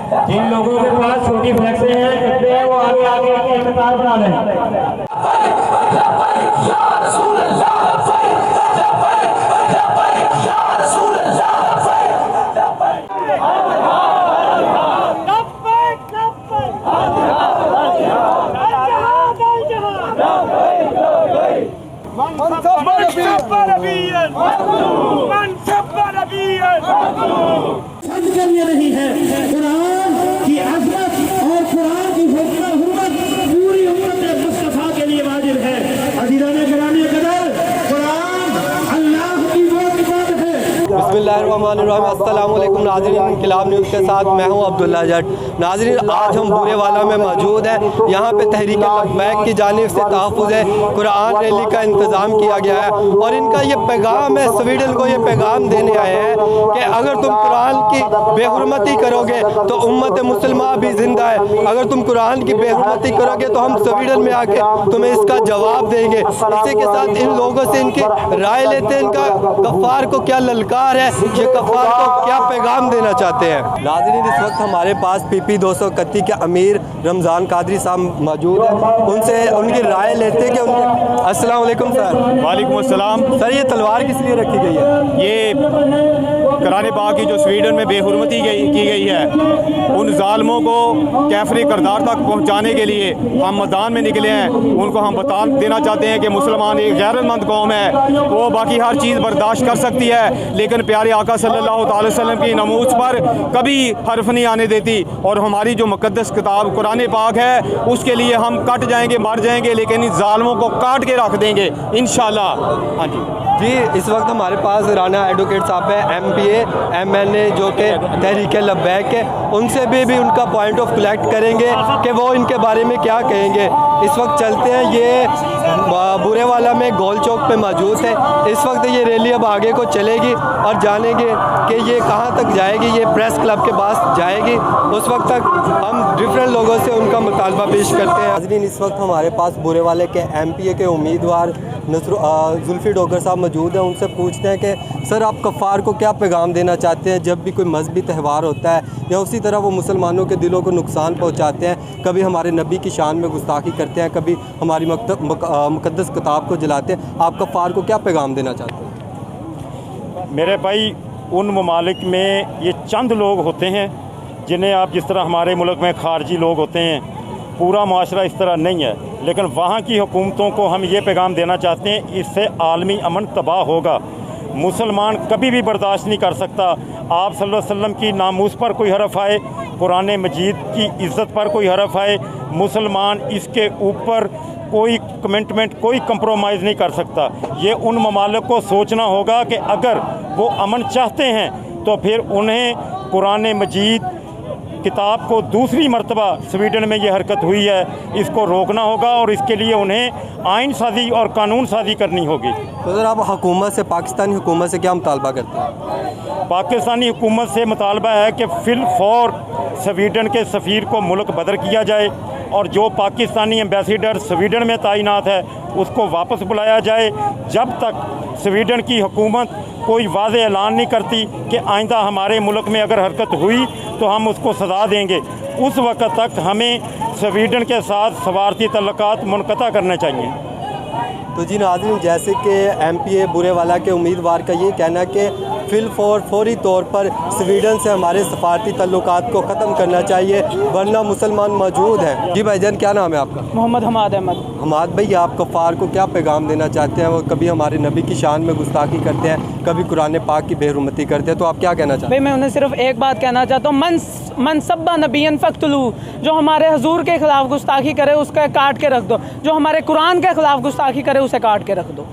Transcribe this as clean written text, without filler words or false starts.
जिन लोगों के पास छोटी फ्लैक्सें हैं कृपया वो आगे आगे एक कतार बना लें। करनी नहीं है कुरान की अज़मत और कुरान की हुर्मत पूरी उम्मत मुस्तफा के लिए वाजिब है। अज़ीज़ान गिरामी क़दर, कुरान अल्लाह की वो किताब है। बिस्मिल्लाहिर्रहमानिर्रहीम। अस्सलाम वालेकुम नाज़रीन, इनक़िलाब न्यूज़ के साथ मैं हूं अब्दुल्ला जट। नाज़रीन, आज हम बुरेवाला में मौजूद हैं। यहाँ पे तहरीक लब्बैक की जानिब से तहफ़्फ़ुज़ कुरान रैली का इंतज़ाम किया गया है और इनका ये पैगाम है, स्वीडन को ये पैगाम देने आए हैं कि अगर तुम कुरान की बेहुरमती करोगे तो उम्मत मुसलमान भी ज़िंदा है। अगर तुम कुरान की बेहुरमती करोगे तो हम स्वीडन में आके तुम्हें इसका जवाब देंगे। इसी के साथ इन लोगों से इनकी राय लेते हैं, इनका कफ़ार को क्या ललकार है, ये कफ़ार को क्या पैगाम देना चाहते हैं। नाज़रीन, इस वक्त हमारे पास PP 231 के अमीर रमज़ान कादरी साहब मौजूद हैं। उनसे उनकी राय लेते हैं कि उनके अस्सलाम वालेकुम सर। वालेकुम अस्सलाम। सर, ये तलवार किस लिए रखी गई है? ये कुरान पाक की जो स्वीडन में बेहुरमती की गई है, उन जालिमों को कैफरी करदार तक पहुंचाने के लिए हम मैदान में निकले हैं। उनको हम बता देना चाहते हैं कि मुसलमान एक गैरतमंद कौम है, वो बाकी हर चीज़ बर्दाश्त कर सकती है लेकिन प्यारे आका सल्लल्लाहु अलैहि वसल्लम की नमूज पर कभी हर्फ नहीं आने देती। और हमारी जो मुक़द्दस किताब कुरान पाक है, उसके लिए हम कट जाएंगे, मर जाएंगे, लेकिन इन जालिमों को काट के रख देंगे इंशाअल्लाह। हाँ जी, इस वक्त हमारे पास राना एडवोकेट साहब है, MPA MNA, जो कि तहरीक लब्बैक है। उनसे भी उनका पॉइंट ऑफ कलेक्ट करेंगे कि वो इनके बारे में क्या कहेंगे। इस वक्त चलते हैं, ये बुरेवाला में गोल चौक पे मौजूद है। इस वक्त ये रैली अब आगे को चलेगी और जानेंगे कि ये कहाँ तक जाएगी। ये प्रेस क्लब के पास जाएगी। उस वक्त तक हम डिफरेंट लोगों से उनका मुतालबा पेश करते हैं। नाज़रीन, इस वक्त हमारे पास बुरेवाले के MPA के उम्मीदवार जुल्फ़ी डोगर साहब मौजूद हैं। उनसे पूछते हैं कि सर, आप कफ़ार को क्या पैगाम देना चाहते हैं जब भी कोई मजहबी त्यौहार होता है या उसी तरह वो मुसलमानों के दिलों को नुकसान पहुंचाते हैं, कभी हमारे नबी की शान में गुस्ताखी करते हैं, कभी हमारी मुक़द्दस किताब को जलाते हैं। आप कफ़ार को क्या पैगाम देना चाहते हैं? मेरे भाई, उन ममालिक में ये चंद लोग होते हैं जिन्हें आप जिस तरह हमारे मुल्क में खारजी लोग होते हैं, पूरा माशरा इस तरह नहीं है, लेकिन वहाँ की हुकूमतों को हम ये पैगाम देना चाहते हैं, इससे आलमी अमन तबाह होगा। मुसलमान कभी भी बर्दाश्त नहीं कर सकता आप सल्लल्लाहु अलैहि वसल्लम की नामूस पर कोई हरफ आए, कुरान मजीद की इज़्ज़त पर कोई हरफ आए, मुसलमान इसके ऊपर कोई कमिटमेंट, कोई कंप्रोमाइज़ नहीं कर सकता। ये उन ममालिक को सोचना होगा कि अगर वो अमन चाहते हैं तो फिर उन्हें कुरान मजीद किताब को दूसरी मरतबा स्वीडन में ये हरकत हुई है, इसको रोकना होगा और इसके लिए उन्हें आइन साजी और कानून साजी करनी होगी। तो सर, आप हुकूमत से, पाकिस्तानी हुकूमत से क्या मुतालबा करते हैं? पाकिस्तानी हुकूमत से मुतालबा है कि फ़िलफ़ौर स्वीडन के सफ़ीर को मुल्क बदर किया जाए और जो पाकिस्तानी एम्बेसडर स्वीडन में तैनात है उसको वापस बुलाया जाए। जब तक स्वीडन की हुकूमत कोई वाज़ेह ऐलान नहीं करती कि आइंदा हमारे मुल्क में अगर हरकत हुई तो हम उसको सज़ा देंगे, उस वक़्त तक हमें स्वीडन के साथ सवारती तल्लुकात मुनक़ता करने चाहिए। तो जी नाज़रीन, जैसे कि MPA बुरेवाला के उम्मीदवार का ये कहना है कि फौरी तौर पर स्वीडन से हमारे सफारती तल्लुकात को ख़त्म करना चाहिए, वरना मुसलमान मौजूद हैं। जी भाईजान, क्या नाम है आपका? मोहम्मद हमाद अहमद। हमाद भाई, आप कफ़ार को क्या पैगाम देना चाहते हैं? वो कभी हमारे नबी की शान में गुस्ताखी करते हैं, कभी कुरान पाक की बेहुरमती करते हैं, तो आप क्या कहना चाहते हैं? भाई, मैं उन्हें सिर्फ एक बात कहना चाहता हूँ, मन सब्बा नबीयन फ़क़्तुलू, जो हमारे हजूर के ख़िलाफ़ गुस्ताखी करे उसका काट के रख दो, जो हमारे कुरान के ख़िलाफ़ गुस्ताखी करे उसे काट के रख दो।